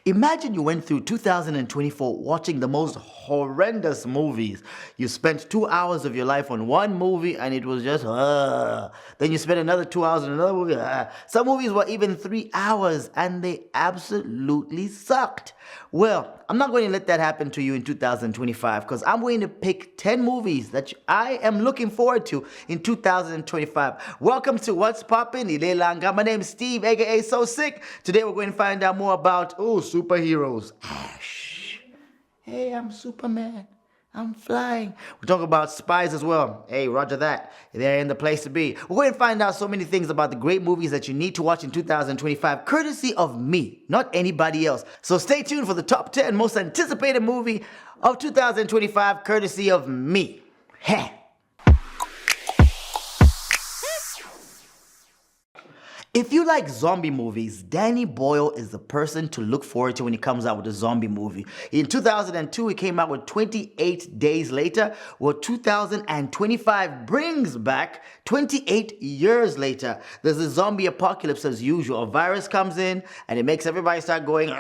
Imagine you went through 2024 watching the most horrendous movies. You spent 2 hours of your life on one movie and it was just, then you spent another 2 hours on another movie. Some movies were even 3 hours and they absolutely sucked. Well, I'm not going to let that happen to you in 2025 because I'm going to pick 10 movies that I am looking forward to in 2025. Welcome to What's Poppin' Ilelanga. My name is Steve, aka So Sick. Today we're going to find out more about, superheroes. Ash. Hey, I'm Superman. I'm flying. We're talking about spies as well. Hey, roger that. They're in the place to be. We're going to find out so many things about the great movies that you need to watch in 2025, courtesy of me, not anybody else. So stay tuned for the top 10 most anticipated movie of 2025, courtesy of me. Heh. If you like zombie movies, Danny Boyle is the person to look forward to when he comes out with a zombie movie. In 2002, he came out with 28 Days Later. Well, 2025 brings back 28 years later. There's a zombie apocalypse as usual. A virus comes in and it makes everybody start going,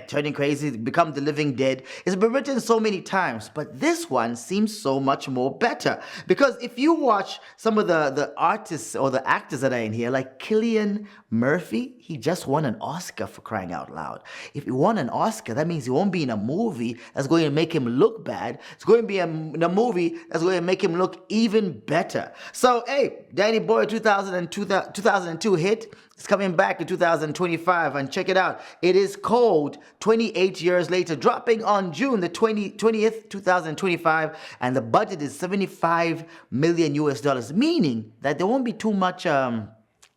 turning crazy, become the living dead. It's been written so many times, but this one seems so much more better. Because if you watch some of the artists or the actors that are in here, like Cillian Murphy, he just won an Oscar for crying out loud. If he won an Oscar, that means he won't be in a movie that's going to make him look bad. It's going to be in a movie that's going to make him look even better. So, hey, Danny Boyle 2002 hit. It's coming back in 2025 and check it out. It is called 28 Years Later, dropping on June the 20th, 2025, and the budget is $75 million US, meaning that there won't be too much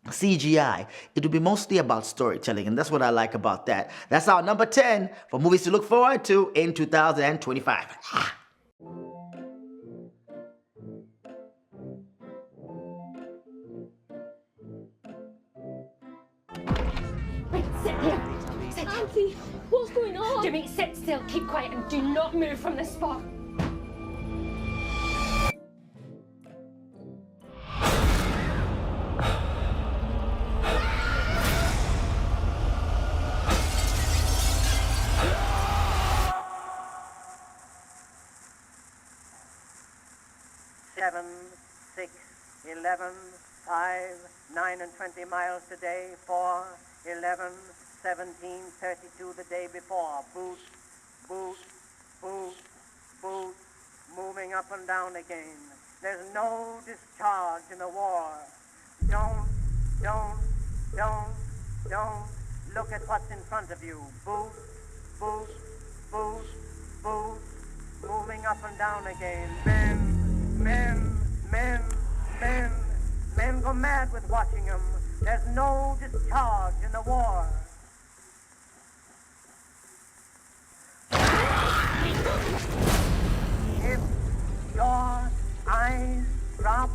CGI. It will be mostly about storytelling, and that's what I like about that. That's our number 10 for movies to look forward to in 2025. Wait, sit here. Sit. Auntie, what's going on? Jimmy, sit still, keep quiet, and do not move from this spot. Seven, 6, 11, 5, 9 and 20 miles today, 4, 11, 17, 32 the day before. Boot, boot, boot, boot, moving up and down again. There's no discharge in the war. Don't look at what's in front of you. Boot, boot, boot, boot, moving up and down again. Men go mad with watching them. There's no discharge in the war. If your eyes drop,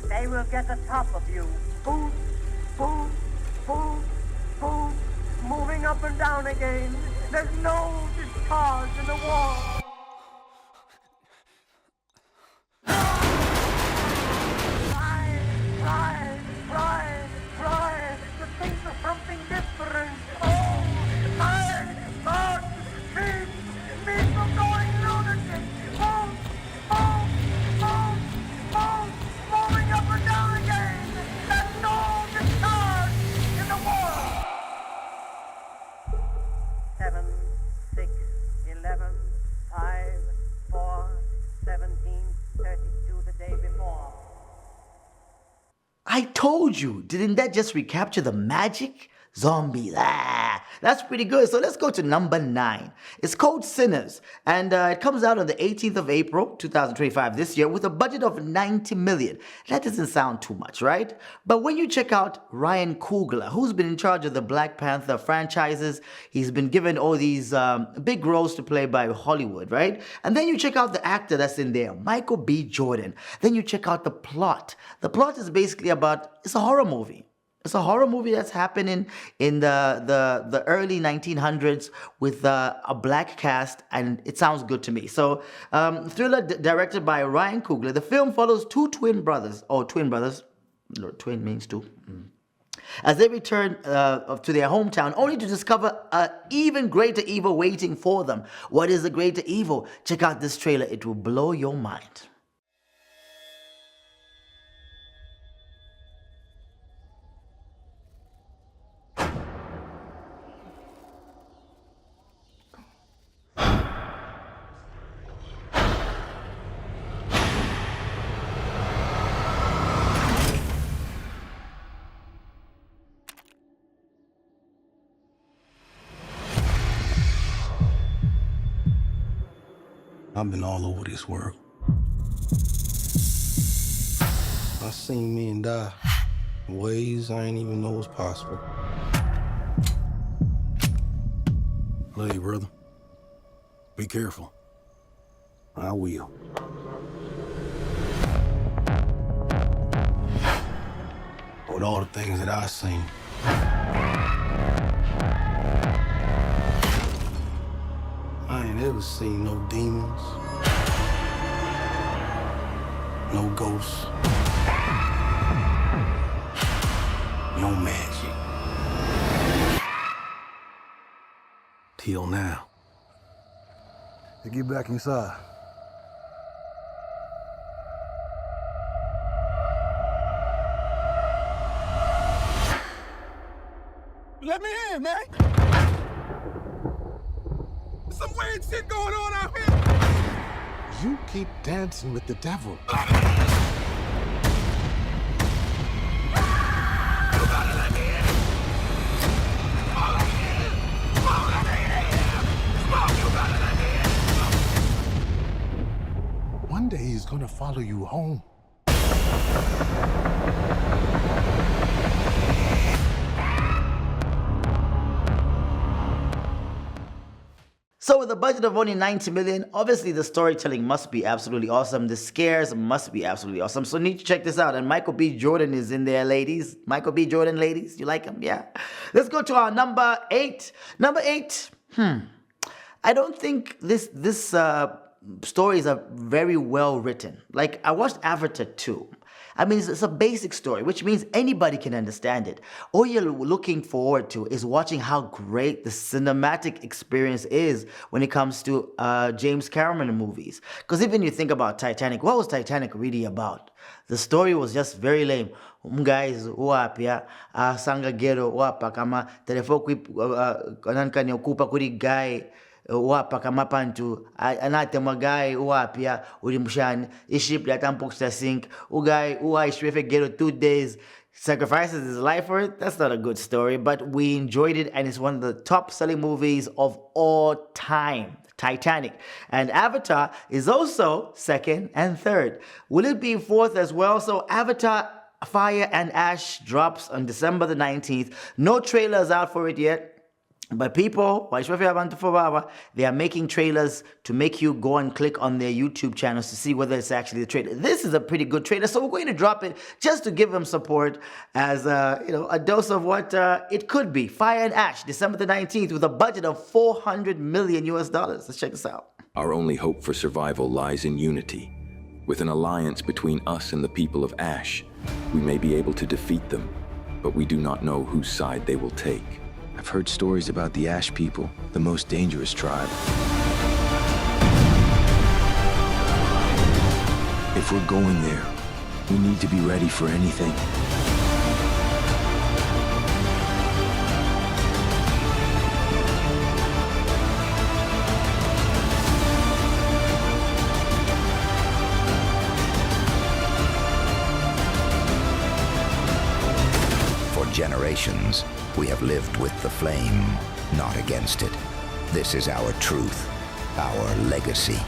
they will get the top of you. Boot, boot, boot, boot, moving up and down again. There's no discharge in the war. Try to think of something different. Oh, my God, keep me from going lunatic. Moving up and down again. There's no discharge in the war. 7, 6, 11, 5, 4, 17, 32 the day before. I told you, didn't that just recapture the magic? Zombies, that's pretty good. So let's go to number 9. It's called Sinners, and it comes out on the 18th of April, 2025 this year with a budget of $90 million. That doesn't sound too much, right? But when you check out Ryan Coogler, who's been in charge of the Black Panther franchises, he's been given all these big roles to play by Hollywood, right? And then you check out the actor that's in there, Michael B. Jordan. Then you check out the plot. The plot is basically it's a horror movie. It's a horror movie that's happening in the early 1900s with a black cast, and it sounds good to me. So, thriller directed by Ryan Coogler. The film follows two twin brothers. No, twin means two. as they return to their hometown only to discover an even greater evil waiting for them. What is the greater evil? Check out this trailer. It will blow your mind. I've been all over this world. I seen men die in ways I ain't even know was possible. Love you, brother. Be careful. I will. With all the things that I've seen, I ain't ever seen no demons, no ghosts, no magic. Till now. Hey, get back inside. Let me in, man. Some weird shit going on out here. You keep dancing with the devil. One day he's gonna follow you home. So with a budget of only 90 million, obviously the storytelling must be absolutely awesome. The scares must be absolutely awesome. So need to check this out. And Michael B. Jordan is in there, ladies. Michael B. Jordan, ladies. You like him? Yeah. Let's go to our number 8. Number 8. I don't think this stories are very well written. Like, I watched Avatar 2. I mean, it's a basic story, which means anybody can understand it. All you're looking forward to is watching how great the cinematic experience is when it comes to James Cameron movies. Because even you think about Titanic, what was Titanic really about? The story was just very lame. Guys, wapya, sanga gero wapa kama telefo nanka okupa kuri guy wapa kama pantu anate magai wapya ulimshani iship latampoxta sink ugai ishwefe gero 2 days sacrifices his life for it. That's not a good story, but we enjoyed it, and it's one of the top selling movies of all time. Titanic. And Avatar is also second and third. Will it be fourth as well? So Avatar Fire and Ash drops on December the 19th. No trailers out for it yet. But people, they are making trailers to make you go and click on their YouTube channels to see whether it's actually the trailer. This is a pretty good trailer, so we're going to drop it just to give them support as a dose of what it could be. Fire and Ash, December the 19th, with a budget of $400 million. Let's check this out. Our only hope for survival lies in unity. With an alliance between us and the people of Ash, we may be able to defeat them, but we do not know whose side they will take. I've heard stories about the Ash people, the most dangerous tribe. If we're going there, we need to be ready for anything. For generations, we have lived with the flame, not against it. This is our truth, our legacy.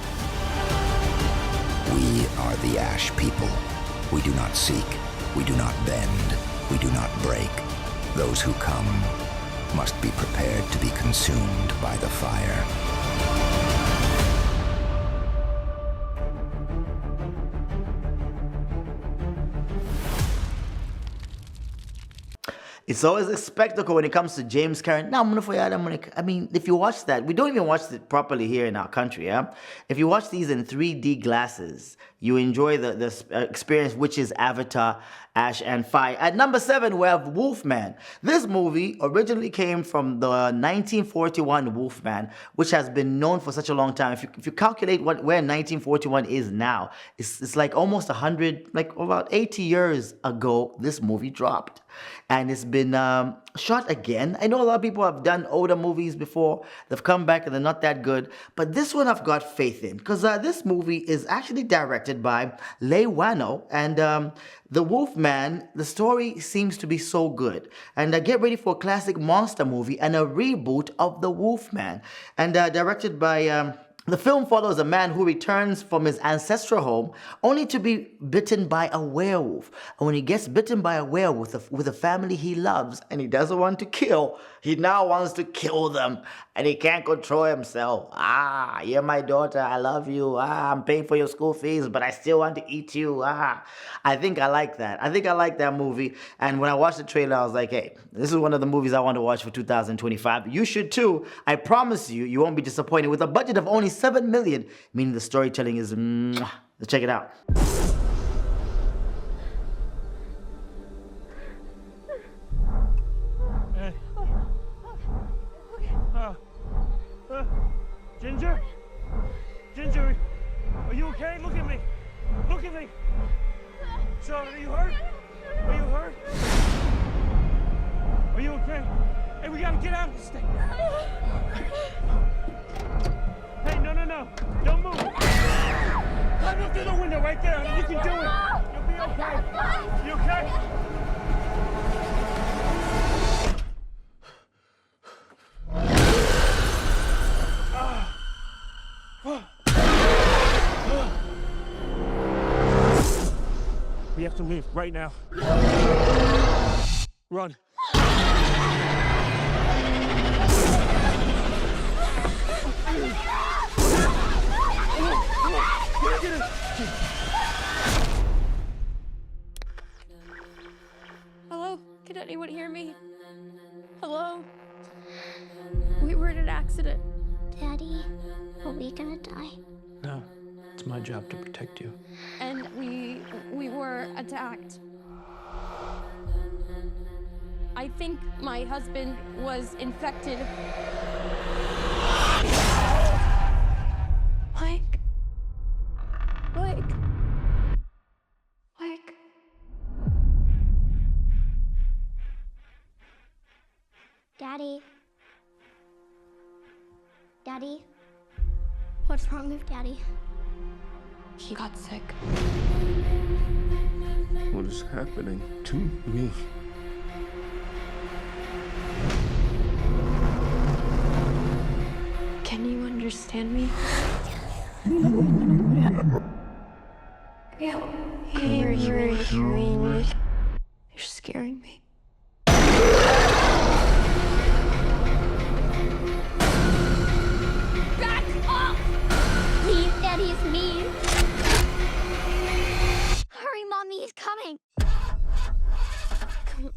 We are the Ash people. We do not seek, we do not bend, we do not break. Those who come must be prepared to be consumed by the fire. It's always a spectacle when it comes to James Cameron. I mean, if you watch that, we don't even watch it properly here in our country, yeah? If you watch these in 3D glasses, you enjoy the experience, which is Avatar, Ash and Fire. At number 7, we have Wolfman. This movie originally came from the 1941 Wolfman, which has been known for such a long time. If you calculate where 1941 is now, it's like almost 100, like about 80 years ago, this movie dropped. And it's been shot again. I know a lot of people have done older movies before. They've come back and they're not that good. But this one I've got faith in, because this movie is actually directed by Leigh Whannell. And The Wolfman, the story seems to be so good. And get ready for a classic monster movie and a reboot of The Wolfman. And directed by... the film follows a man who returns from his ancestral home only to be bitten by a werewolf. And when he gets bitten by a werewolf with a family he loves and he doesn't want to kill, he now wants to kill them. And he can't control himself. You're my daughter. I love you. I'm paying for your school fees, but I still want to eat you. I think I like that. I think I like that movie. And when I watched the trailer, I was like, hey, this is one of the movies I want to watch for 2025. You should too. I promise you, you won't be disappointed. With a budget of only $7 million, meaning the storytelling is mwah. Let's check it out. Hey. Ginger? Ginger, are you okay? Look at me. Look at me. Charlotte, are you hurt? Are you hurt? Are you okay? Hey, we gotta get out of this thing. Hey, no. Don't move. Climb up through the window right there. You can do it. You'll be okay. You okay? We have to leave right now. Run. Hello? Can anyone hear me? Hello? We were in an accident. Daddy, are we gonna die? No, it's my job to protect you. And we were attacked. I think my husband was infected. Mike. Daddy? What's wrong with Daddy? He got sick. What is happening to me? Can you understand me? Yeah. You're hearing me. You're scaring me. Back off! Please, Daddy's mean. Hurry, Mommy is coming. Come on.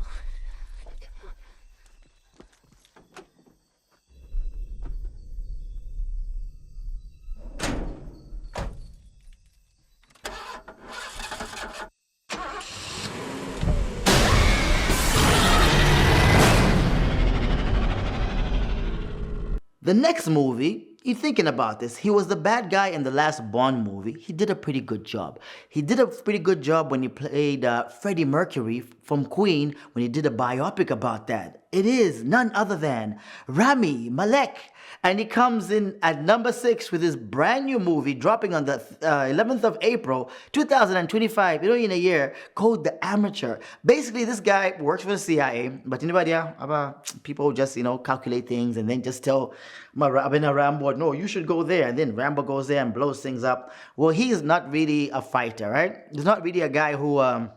The next movie, you're thinking about this, he was the bad guy in the last Bond movie. He did a pretty good job. He did a pretty good job when he played Freddie Mercury from Queen, when he did a biopic about that. It is none other than Rami Malek. And he comes in at number 6 with his brand new movie dropping on the 11th of April, 2025, in a year, called The Amateur. Basically, this guy works for the CIA, but anybody about people just, calculate things and then just tell Rambo, no, you should go there. And then Rambo goes there and blows things up. Well, he's not really a fighter, right? He's not really a guy who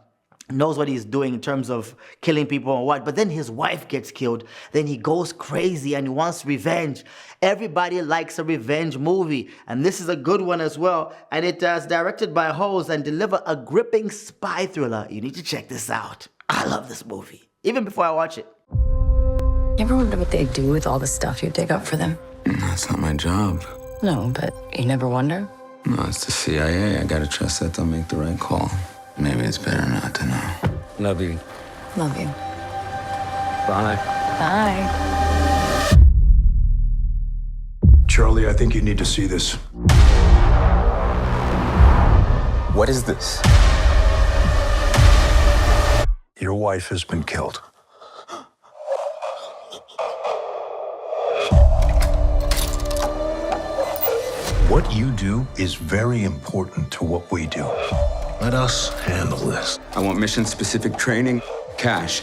knows what he's doing in terms of killing people or what, but then his wife gets killed. Then he goes crazy and he wants revenge. Everybody likes a revenge movie, and this is a good one as well. And it is directed by Hose and deliver a gripping spy thriller. You need to check this out. I love this movie, even before I watch it. You ever wonder what they do with all the stuff you dig up for them? That's not my job. No, but you never wonder? No, it's the CIA. I gotta trust that they'll make the right call. Maybe it's better not to know. Love you. Love you. Bye. Bye. Charlie, I think you need to see this. What is this? Your wife has been killed. What you do is very important to what we do. Let us handle this. I want mission-specific training, cash,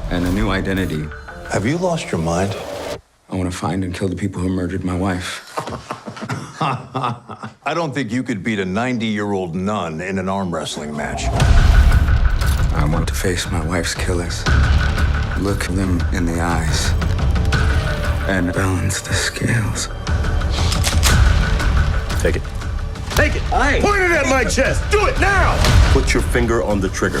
and a new identity. Have you lost your mind? I want to find and kill the people who murdered my wife. I don't think you could beat a 90-year-old nun in an arm wrestling match. I want to face my wife's killers, look them in the eyes, and balance the scales. Take it. Take it! Point it at my chest! Do it now! Put your finger on the trigger.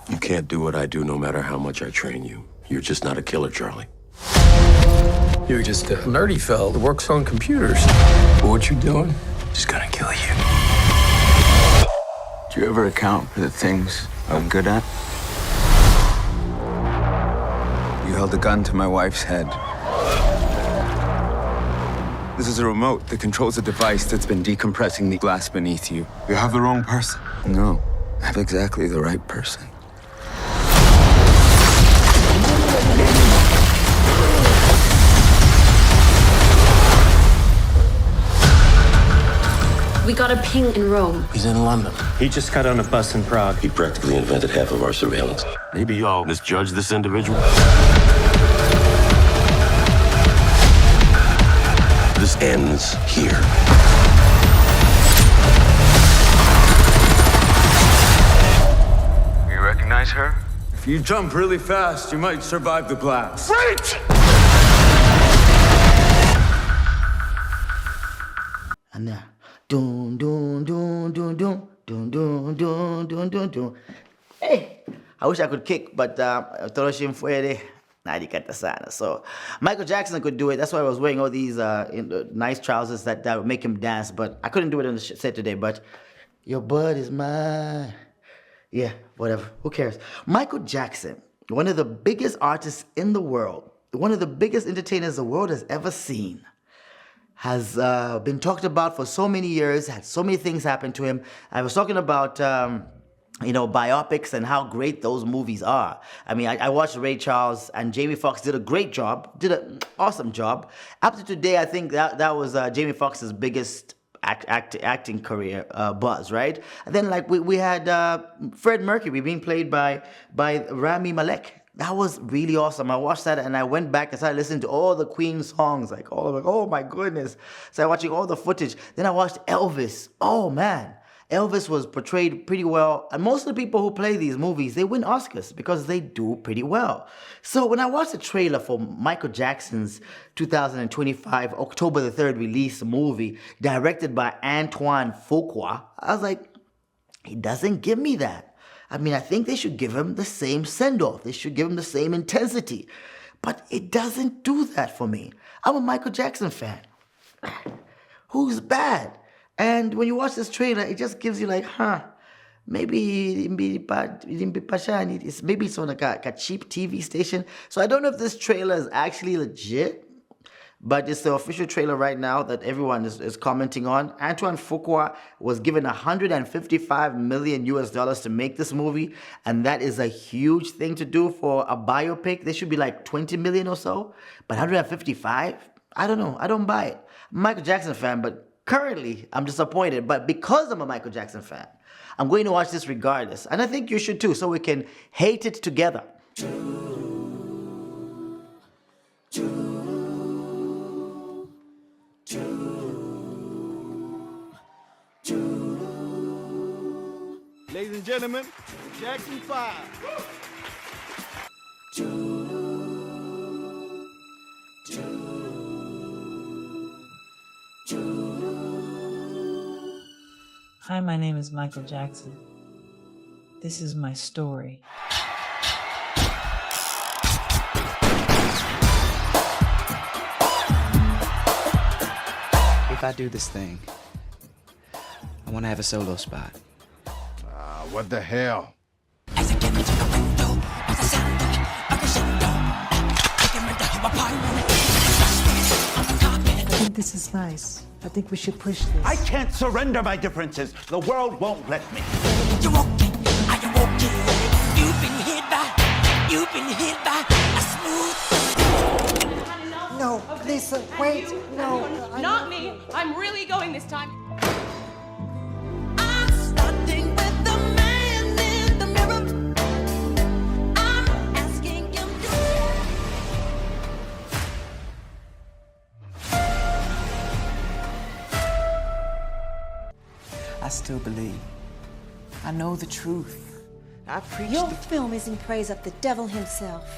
You can't do what I do no matter how much I train you. You're just not a killer, Charlie. You're just a nerdy fella that works on computers. What you doing? Just gonna kill you. Do you ever account for the things I'm good at? You held a gun to my wife's head. This is a remote that controls a device that's been decompressing the glass beneath you. You have the wrong person. No, I have exactly the right person. We got a ping in Rome. He's in London. He just got on a bus in Prague. He practically invented half of our surveillance. Maybe y'all misjudge this individual. This ends here. You recognize her? If you jump really fast, you might survive the blast. Right! And now, dun dun dun dun dun dun dun dun dun dun dun. Hey, I wish I could kick, but Toroshim fuere. So Michael Jackson could do it. That's why I was wearing all these nice trousers that would make him dance, but I couldn't do it on the set today. But your butt is mine. Yeah, whatever. Who cares? Michael Jackson, one of the biggest artists in the world, one of the biggest entertainers the world has ever seen, has been talked about for so many years, had so many things happen to him. I was talking about biopics and how great those movies are. I mean, I watched Ray Charles, and Jamie Foxx did a great job, did an awesome job. Up to today, I think that was Jamie Foxx's biggest acting career buzz, right? And then we had Fred Mercury being played by Rami Malek. That was really awesome. I watched that and I went back and started listening to all the Queen songs, oh my goodness. So I watching all the footage. Then I watched Elvis. Oh man. Elvis was portrayed pretty well, and most of the people who play these movies, they win Oscars because they do pretty well. So when I watched the trailer for Michael Jackson's 2025 October the 3rd release movie, directed by Antoine Fuqua, I was like, he doesn't give me that. I mean, I think they should give him the same send-off. They should give him the same intensity. But it doesn't do that for me. I'm a Michael Jackson fan. Who's bad? And when you watch this trailer, it just gives you maybe it's on like a cheap TV station. So I don't know if this trailer is actually legit, but it's the official trailer right now that everyone is commenting on. Antoine Fuqua was given $155 million to make this movie, and that is a huge thing to do for a biopic. They should be like 20 million or so, but 155? I don't know. I don't buy it. I'm a Michael Jackson fan, but currently, I'm disappointed, but because I'm a Michael Jackson fan, I'm going to watch this regardless. And I think you should too, so we can hate it together. Ladies and gentlemen, Jackson 5. Hi, my name is Michael Jackson. This is my story. if I do this thing, I want to have a solo spot. What the hell? I think this is nice. I think we should push this. I can't surrender my differences. The world won't let me. You've been hit by a smooth. No, Lisa, wait. No. Not me. I'm really going this time. I'm starting with the man in the mirror. I'm asking him to. I still believe. I know the truth. I preach Your film is in praise of the devil himself.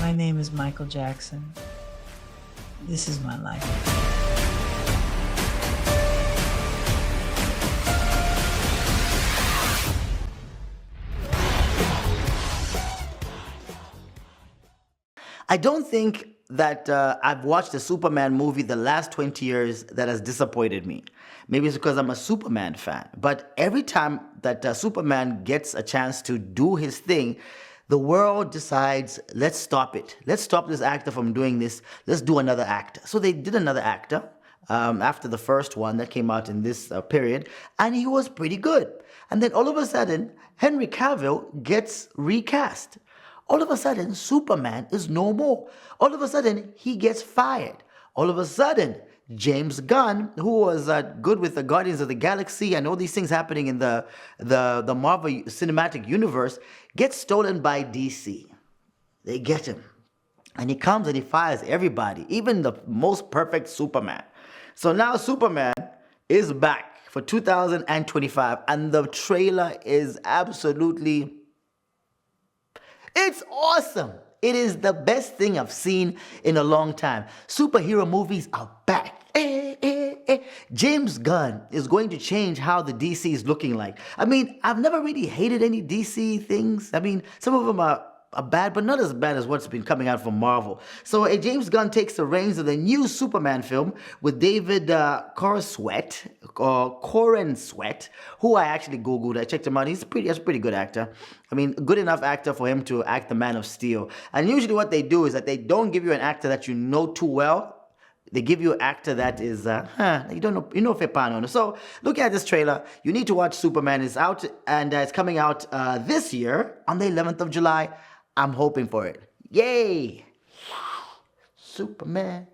My name is Michael Jackson. This is my life. I don't think that I've watched a Superman movie the last 20 years that has disappointed me. Maybe it's because I'm a Superman fan. But every time that Superman gets a chance to do his thing, the world decides, let's stop it. Let's stop this actor from doing this. Let's do another actor. So they did another actor after the first one that came out in this period, and he was pretty good. And then all of a sudden, Henry Cavill gets recast. All of a sudden, Superman is no more. All of a sudden, he gets fired. All of a sudden, James Gunn, who was good with the Guardians of the Galaxy and all these things happening in the Marvel Cinematic Universe, gets stolen by DC. They get him. And he comes and he fires everybody, even the most perfect Superman. So now Superman is back for 2025, and the trailer is absolutely... It's awesome. It is the best thing I've seen in a long time. Superhero movies are back. James Gunn is going to change how the DC is looking like. I mean, I've never really hated any DC things. I mean, some of them are bad, but not as bad as what's been coming out from Marvel. So James Gunn takes the reins of the new Superman film with David Corn Sweat, who I actually Googled. I checked him out. He's a pretty good actor. I mean, good enough actor for him to act the Man of Steel. And usually what they do is that they don't give you an actor that you know too well. They give you an actor that is, you don't know, Fepano. So, looking at this trailer, you need to watch Superman. It's out, and it's coming out this year on the 11th of July. I'm hoping for it. Yay! Superman.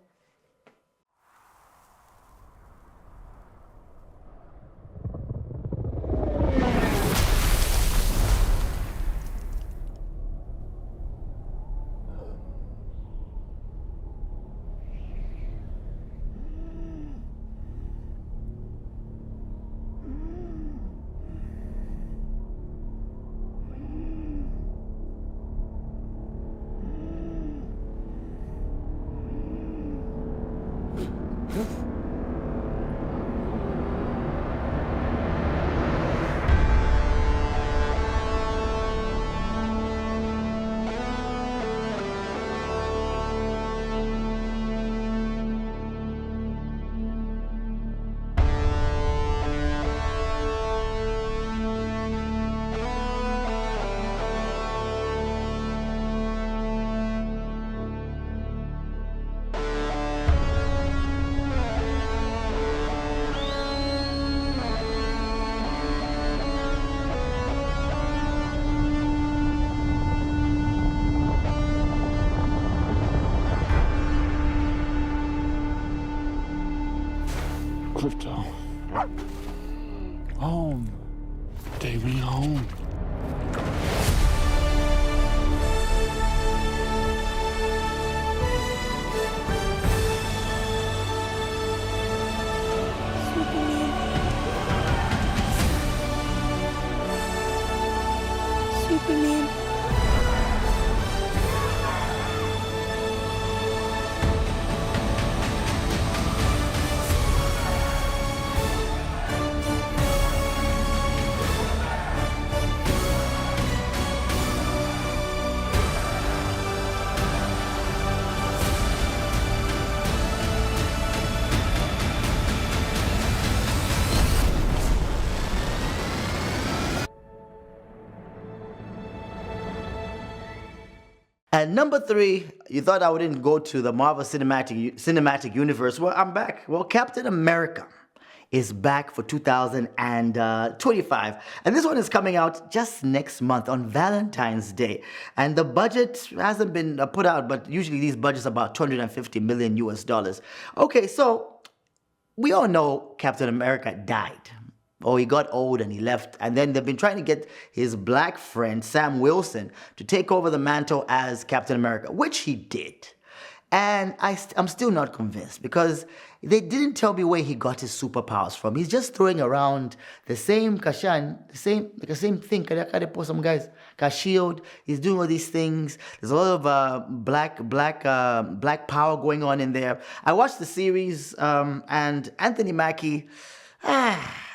Crypto. Home. Take me home. Superman. And number 3, you thought I wouldn't go to the Marvel Cinematic Universe. Well, I'm back. Well, Captain America is back for 2025. And this one is coming out just next month on Valentine's Day. And the budget hasn't been put out, but usually these budgets are about $250 million US. Okay, so we all know Captain America died. Oh, he got old and he left. And then they've been trying to get his black friend, Sam Wilson, to take over the mantle as Captain America, which he did. And I'm still not convinced because they didn't tell me where he got his superpowers from. He's just throwing around the same kashan, the same thing. Some guys, shield. He's doing all these things. There's a lot of black power going on in there. I watched the series, and Anthony Mackie.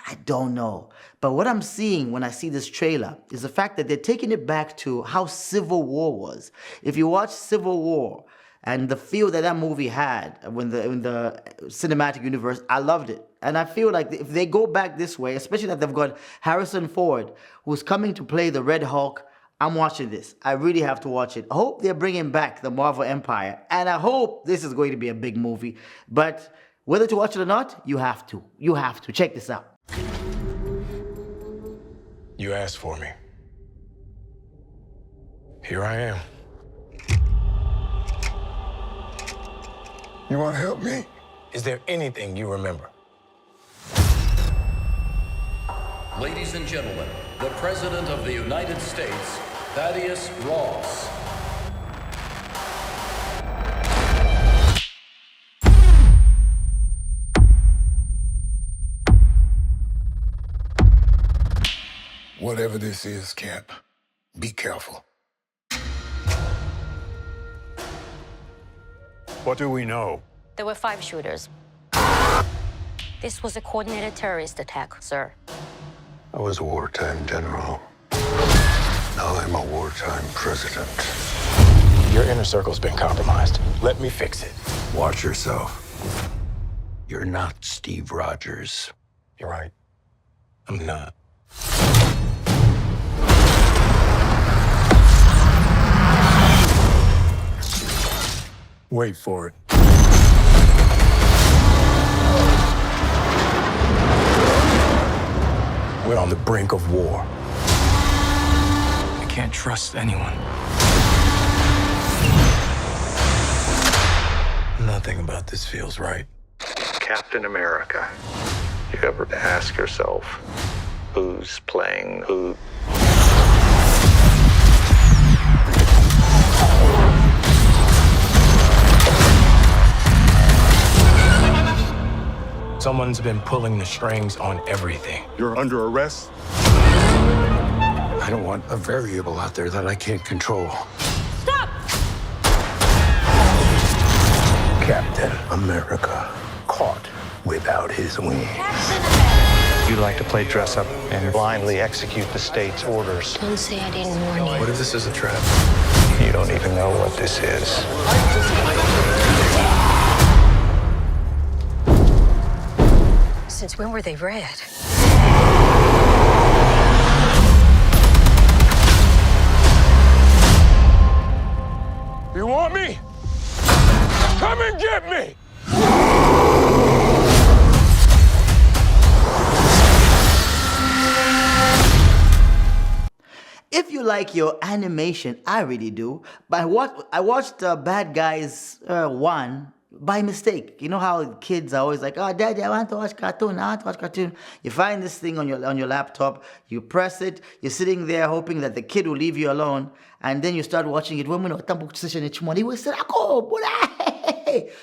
I don't know. But what I'm seeing when I see this trailer is the fact that they're taking it back to how Civil War was. If you watch Civil War and the feel that movie had in the cinematic universe, I loved it. And I feel like if they go back this way, especially that they've got Harrison Ford, who's coming to play the Red Hulk, I'm watching this. I really have to watch it. I hope they're bringing back the Marvel Empire. And I hope this is going to be a big movie. But whether to watch it or not, you have to. You have to. Check this out. You asked for me. Here I am. You want to help me? Is there anything you remember? Ladies and gentlemen, the President of the United States, Thaddeus Ross. Whatever this is, Cap, be careful. What do we know? There were 5 shooters. This was a coordinated terrorist attack, sir. I was a wartime general. Now I'm a wartime president. Your inner circle's been compromised. Let me fix it. Watch yourself. You're not Steve Rogers. You're right. I'm not. Wait for it. We're on the brink of war. I can't trust anyone. Nothing about this feels right. Captain America. You ever ask yourself, who's playing who? Someone's been pulling the strings on everything. You're under arrest? I don't want a variable out there that I can't control. Stop! Captain America, caught without his wings. You like to play dress up and blindly execute the state's orders. Don't say I didn't warn you. What if this is a trap? You don't even know what this is. Since when were they red? You want me? Come and get me! If you like your animation, I really do. But I watched Bad Guys 1 by mistake. You know how kids are always like, oh, Daddy, I want to watch cartoon. You find this thing on your laptop, you press it, you're sitting there hoping that the kid will leave you alone, and then you start watching it.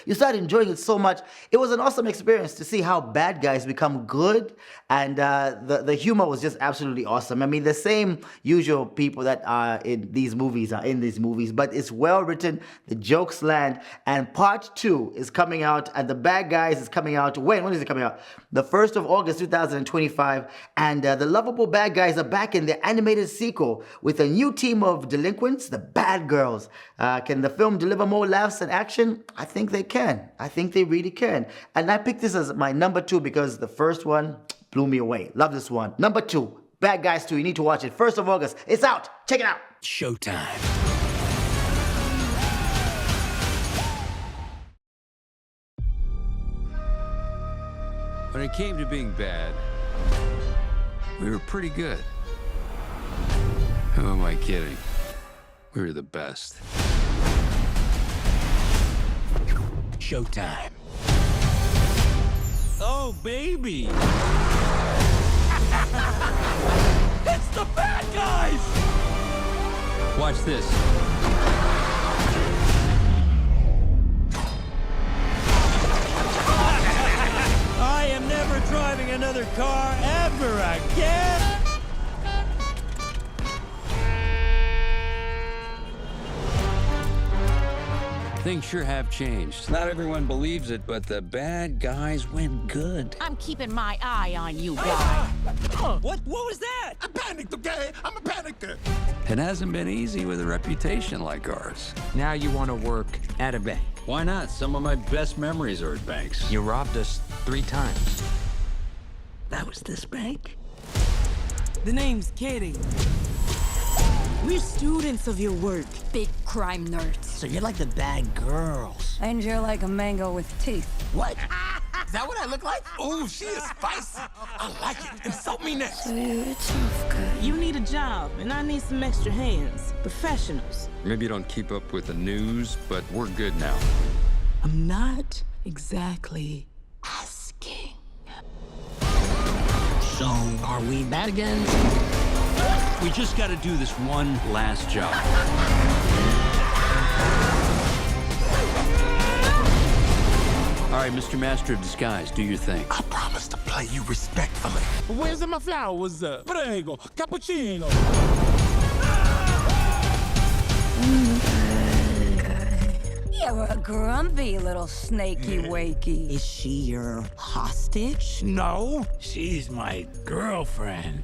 You start enjoying it so much. It was an awesome experience to see how bad guys become good, and the humor was just absolutely awesome. I mean, the same usual people that are in these movies are in these movies, but it's well written, the jokes land, and part 2 is coming out, and the Bad Guys is coming out. When is it coming out? The 1st of August 2025, and the lovable bad guys are back in the animated sequel with a new team of delinquents, the Bad Girls. Can the film deliver more laughs and action? I think they can. I think they really can. And I picked this as my number 2 because the first one blew me away. Love this one. Number 2, Bad Guys 2. You need to watch it. 1st of August. It's out. Check it out. Showtime. When it came to being bad, we were pretty good. Who am I kidding? We were the best. Showtime. Oh, baby! It's the bad guys! Watch this. I am never driving another car ever again! Things sure have changed. Not everyone believes it, but the bad guys went good. I'm keeping my eye on you, guy. What was that? I panicked, okay? I'm a panicker. It hasn't been easy with a reputation like ours. Now you want to work at a bank. Why not? Some of my best memories are at banks. You robbed us 3 times. That was this bank? The name's Katie. We're students of your work. Big crime nerds. So you're like the bad girls. And you're like a mango with teeth. What? Is that what I look like? Oh, she is spicy. I like it. Insult me next. So you're a tough guy. You need a job, and I need some extra hands. Professionals. Maybe you don't keep up with the news, but we're good now. I'm not exactly asking. So, are we bad again? We just got to do this one last job. All right, Mr. Master of Disguise, do your thing. I promise to play you respectfully. Where's my flowers? Prego, cappuccino. You're a grumpy little snaky wakey. Is she your hostage? No, she's my girlfriend.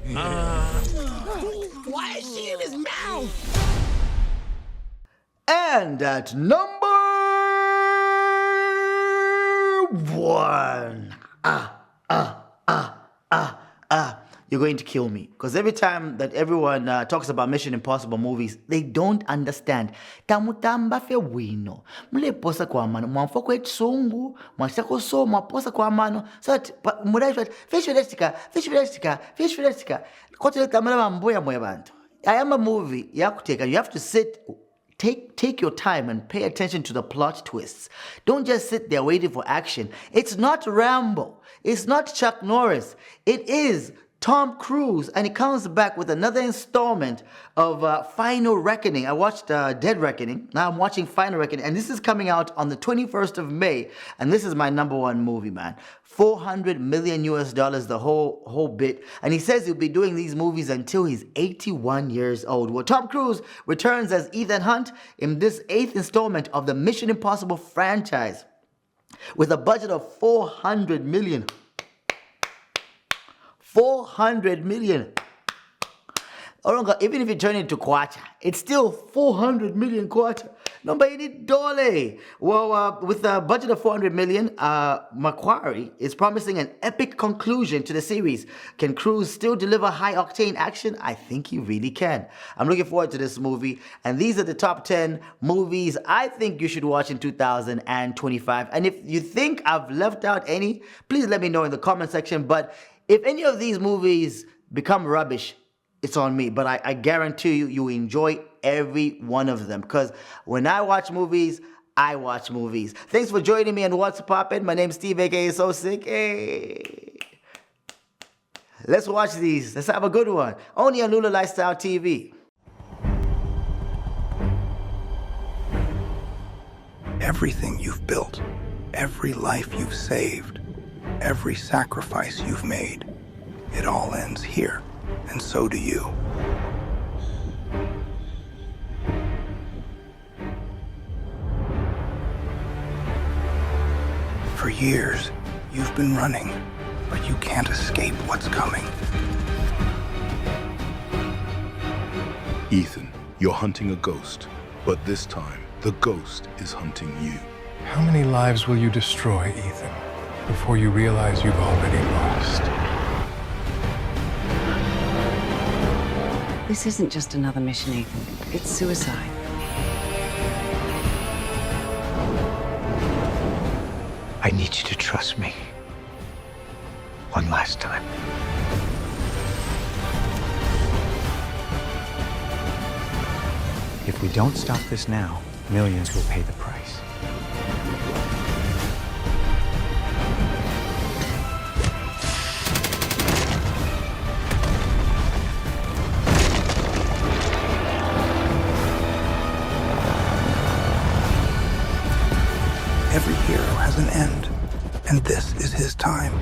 Why is she in his mouth? And at number 1. You're going to kill me. Because every time that everyone talks about Mission Impossible movies, they don't understand. Tamutamba fe wino. Mule posa kwa mano. Mwamfo kwe tsungu. Mwashako so mwaposa kwa mano. So that, mudai fish fidelestika. Kote tamala mamboya mwe bantu. I am a movie. You have to sit. Take your time and pay attention to the plot twists. Don't just sit there waiting for action. It's not Rambo. It's not Chuck Norris. It is Tom Cruise, and he comes back with another installment of Final Reckoning. I watched Dead Reckoning. Now I'm watching Final Reckoning, and this is coming out on the 21st of May, and this is my number 1 movie, man. $400 million the whole bit, and he says he'll be doing these movies until he's 81 years old. Well, Tom Cruise returns as Ethan Hunt in this 8th installment of the Mission Impossible franchise with a budget of $400 million. $400 million. Even if you turn it to kwacha, it's still 400 million kwacha. Number $80. Well, with a budget of 400 million, Macquarie is promising an epic conclusion to the series. Can Cruise still deliver high-octane action? I think he really can. I'm looking forward to this movie, and these are the top 10 movies I think you should watch in 2025. And if you think I've left out any, please let me know in the comment section. But if any of these movies become rubbish, it's on me. But I guarantee you enjoy every one of them. Because when I watch movies, I watch movies. Thanks for joining me on What's Poppin'. My name's Steve, aka So Sick. Hey. Let's watch these. Let's have a good one. Only on Lula Lifestyle TV. Everything you've built, every life you've saved, every sacrifice you've made, it all ends here, and so do you. For years, you've been running, but you can't escape what's coming. Ethan, you're hunting a ghost, but this time, the ghost is hunting you. How many lives will you destroy, Ethan, before you realize you've already lost? This isn't just another mission, Ethan. It's suicide. I need you to trust me. One last time. If we don't stop this now, millions will pay the price. Every hero has an end, and this is his time.